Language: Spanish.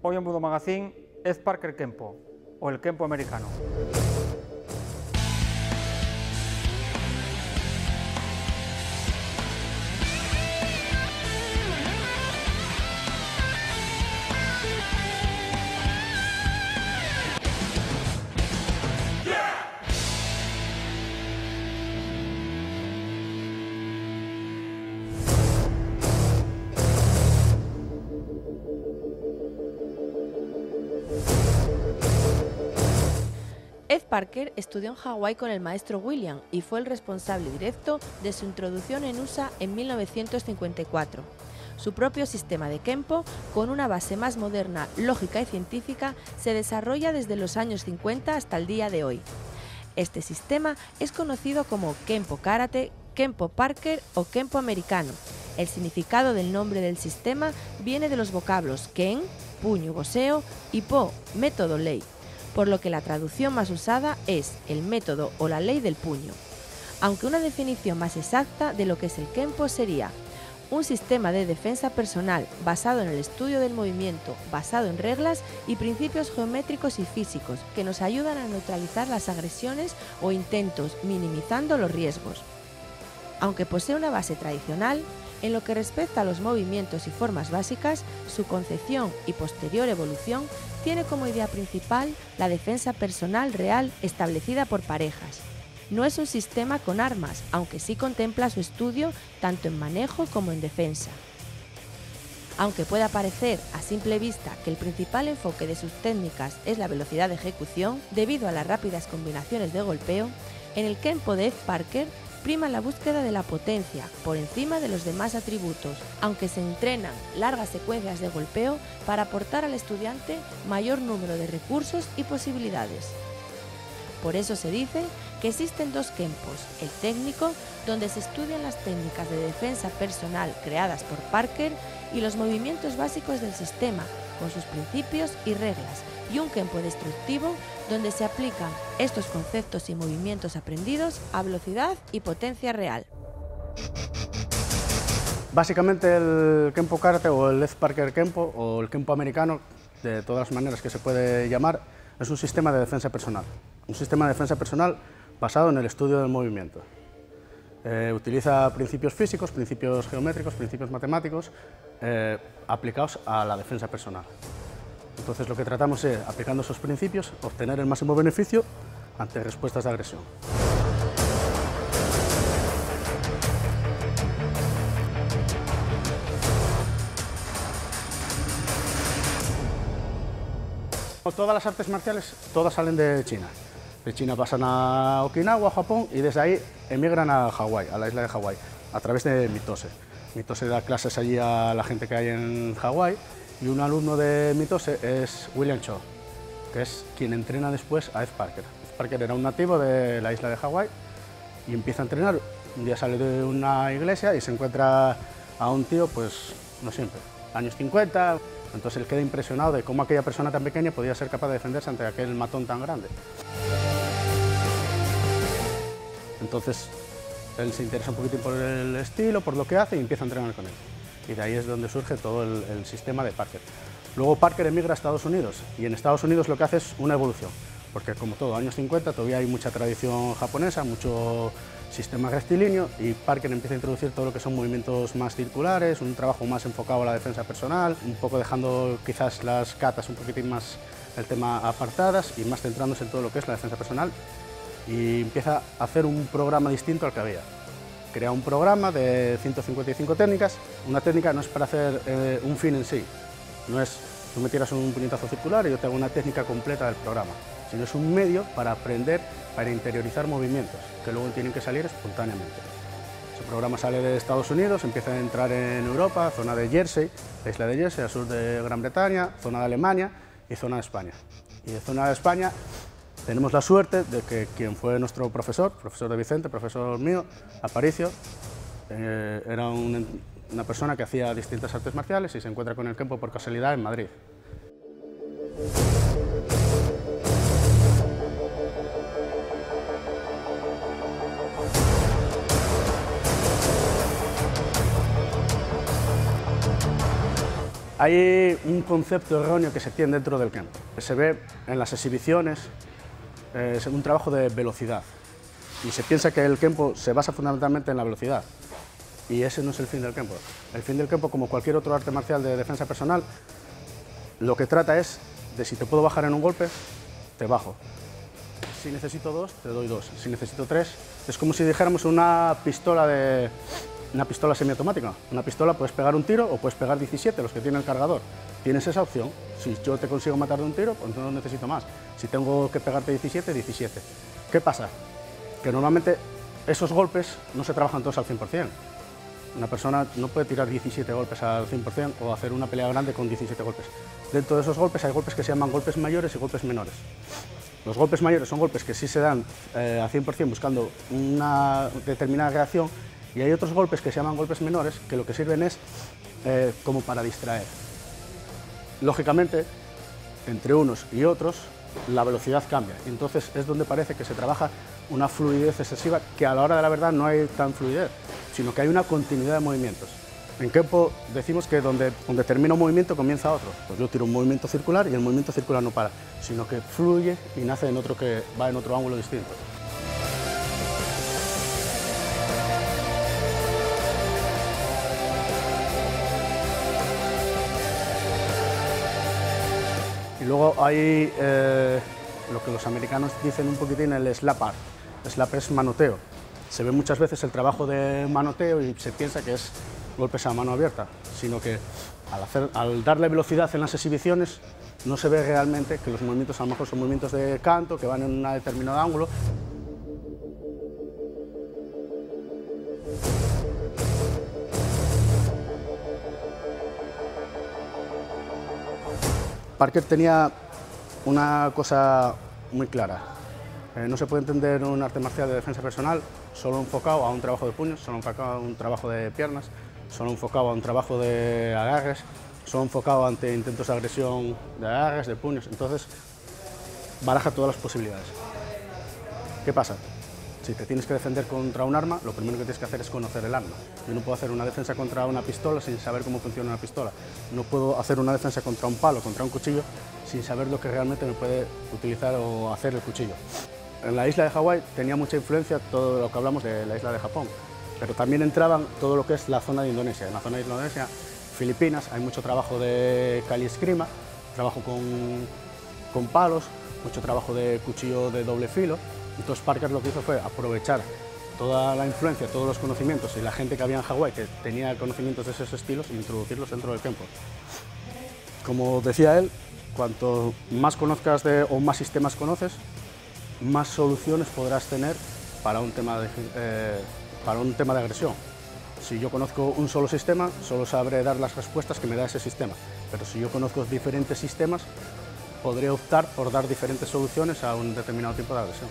Hoy en Budo Magazine, Ed Parker Kempo, o el Kempo americano. Ed Parker estudió en Hawái con el maestro William y fue el responsable directo de su introducción en USA en 1954. Su propio sistema de Kempo, con una base más moderna, lógica y científica, se desarrolla desde los años 50 hasta el día de hoy. Este sistema es conocido como Kempo Karate, Kempo Parker o Kempo americano. El significado del nombre del sistema viene de los vocablos Ken, puño, boxeo, y Po, método, ley, por lo que la traducción más usada es el método o la ley del puño. Aunque una definición más exacta de lo que es el Kempo sería un sistema de defensa personal basado en el estudio del movimiento, basado en reglas y principios geométricos y físicos que nos ayudan a neutralizar las agresiones o intentos, minimizando los riesgos. Aunque posee una base tradicional, en lo que respecta a los movimientos y formas básicas, su concepción y posterior evolución tiene como idea principal la defensa personal real establecida por parejas. No es un sistema con armas, aunque sí contempla su estudio tanto en manejo como en defensa. Aunque pueda parecer a simple vista que el principal enfoque de sus técnicas es la velocidad de ejecución, debido a las rápidas combinaciones de golpeo, en el Kempo de Ed Parker prima la búsqueda de la potencia por encima de los demás atributos, aunque se entrenan largas secuencias de golpeo para aportar al estudiante mayor número de recursos y posibilidades. Por eso se dice que existen dos Kempos, el técnico, donde se estudian las técnicas de defensa personal creadas por Parker y los movimientos básicos del sistema, con sus principios y reglas, y un Kempo destructivo, donde se aplican estos conceptos y movimientos aprendidos a velocidad y potencia real. Básicamente el Kempo Karate o el Ed Parker Kempo o el Kempo americano, de todas las maneras que se puede llamar, es un sistema de defensa personal. Un sistema de defensa personal basado en el estudio del movimiento. Utiliza principios físicos, principios geométricos, principios matemáticos aplicados a la defensa personal. Entonces lo que tratamos es, aplicando esos principios, obtener el máximo beneficio ante respuestas de agresión. Todas las artes marciales, todas salen de China. De China pasan a Okinawa, Japón, y desde ahí emigran a Hawái, a la isla de Hawái, a través de Mitose. Mitose da clases allí a la gente que hay en Hawái, y un alumno de Mitose es William Cho, que es quien entrena después a Ed Parker. Ed Parker era un nativo de la isla de Hawái y empieza a entrenar. Un día sale de una iglesia y se encuentra a un tío, pues no siempre, años 50, entonces él queda impresionado de cómo aquella persona tan pequeña podía ser capaz de defenderse ante aquel matón tan grande. Entonces él se interesa un poquitín por el estilo, por lo que hace, y empieza a entrenar con él. Y de ahí es donde surge todo el sistema de Parker. Luego Parker emigra a Estados Unidos, y en Estados Unidos lo que hace es una evolución, porque como todo, años 50 todavía hay mucha tradición japonesa, mucho sistema rectilíneo, y Parker empieza a introducir todo lo que son movimientos más circulares, un trabajo más enfocado a la defensa personal, un poco dejando quizás las katas un poquitín más el tema apartadas y más centrándose en todo lo que es la defensa personal, y empieza a hacer un programa distinto al que había. Crea un programa de 155 técnicas. Una técnica no es para hacer un fin en sí, no es tú me tiras un puñetazo circular y yo te hago una técnica completa del programa, sino es un medio para aprender, para interiorizar movimientos que luego tienen que salir espontáneamente. Ese programa sale de Estados Unidos, empieza a entrar en Europa, zona de Jersey, la isla de Jersey, al sur de Gran Bretaña, zona de Alemania y zona de España. Y de zona de España tenemos la suerte de que quien fue nuestro profesor de Vicente, profesor mío, Aparicio, era una persona que hacía distintas artes marciales y se encuentra con el Kempo por casualidad en Madrid. Hay un concepto erróneo que se tiene dentro del Kenpo. Se ve en las exhibiciones, es un trabajo de velocidad. Y se piensa que el Kenpo se basa fundamentalmente en la velocidad. Y ese no es el fin del Kenpo. El fin del Kenpo, como cualquier otro arte marcial de defensa personal, lo que trata es de si te puedo bajar en un golpe, te bajo. Si necesito 2, te doy 2. Si necesito 3, es como si dijéramos una pistola semiautomática. Una pistola puedes pegar un tiro o puedes pegar 17, los que tienen el cargador. Tienes esa opción. Si yo te consigo matar de un tiro, pues no necesito más. Si tengo que pegarte 17, 17. ¿Qué pasa? Que normalmente esos golpes no se trabajan todos al 100%. Una persona no puede tirar 17 golpes al 100% o hacer una pelea grande con 17 golpes. Dentro de esos golpes hay golpes que se llaman golpes mayores y golpes menores. Los golpes mayores son golpes que sí se dan al 100% buscando una determinada reacción, y hay otros golpes que se llaman golpes menores que lo que sirven es como para distraer. Lógicamente, entre unos y otros, la velocidad cambia. Entonces es donde parece que se trabaja una fluidez excesiva, que a la hora de la verdad no hay tan fluidez, sino que hay una continuidad de movimientos. En Kenpo decimos que donde termina un movimiento comienza otro. Pues yo tiro un movimiento circular y el movimiento circular no para, sino que fluye y nace en otro que va en otro ángulo distinto. Y luego hay lo que los americanos dicen un poquitín el slap art. Slap es manoteo. Se ve muchas veces el trabajo de manoteo y se piensa que es golpes a mano abierta, sino que al darle velocidad en las exhibiciones no se ve realmente que los movimientos a lo mejor son movimientos de canto que van en un determinado ángulo. Parker tenía una cosa muy clara. No se puede entender un arte marcial de defensa personal solo enfocado a un trabajo de puños, solo enfocado a un trabajo de piernas, solo enfocado a un trabajo de agarres, solo enfocado ante intentos de agresión de agarres, de puños. Entonces, baraja todas las posibilidades. ¿Qué pasa? Si te tienes que defender contra un arma, lo primero que tienes que hacer es conocer el arma. Yo no puedo hacer una defensa contra una pistola sin saber cómo funciona una pistola. No puedo hacer una defensa contra un palo, contra un cuchillo, sin saber lo que realmente me puede utilizar o hacer el cuchillo. En la isla de Hawái tenía mucha influencia todo lo que hablamos de la isla de Japón, pero también entraban todo lo que es la zona de Indonesia. En la zona de Indonesia, Filipinas, hay mucho trabajo de Kali esgrima, trabajo con palos, mucho trabajo de cuchillo de doble filo. Entonces Parker lo que hizo fue aprovechar toda la influencia, todos los conocimientos y la gente que había en Hawái que tenía conocimientos de esos estilos e introducirlos dentro del Kenpo. Como decía él, cuanto más conozcas o más sistemas conoces, más soluciones podrás tener para un tema de agresión. Si yo conozco un solo sistema, solo sabré dar las respuestas que me da ese sistema, pero si yo conozco diferentes sistemas, podré optar por dar diferentes soluciones a un determinado tipo de agresión.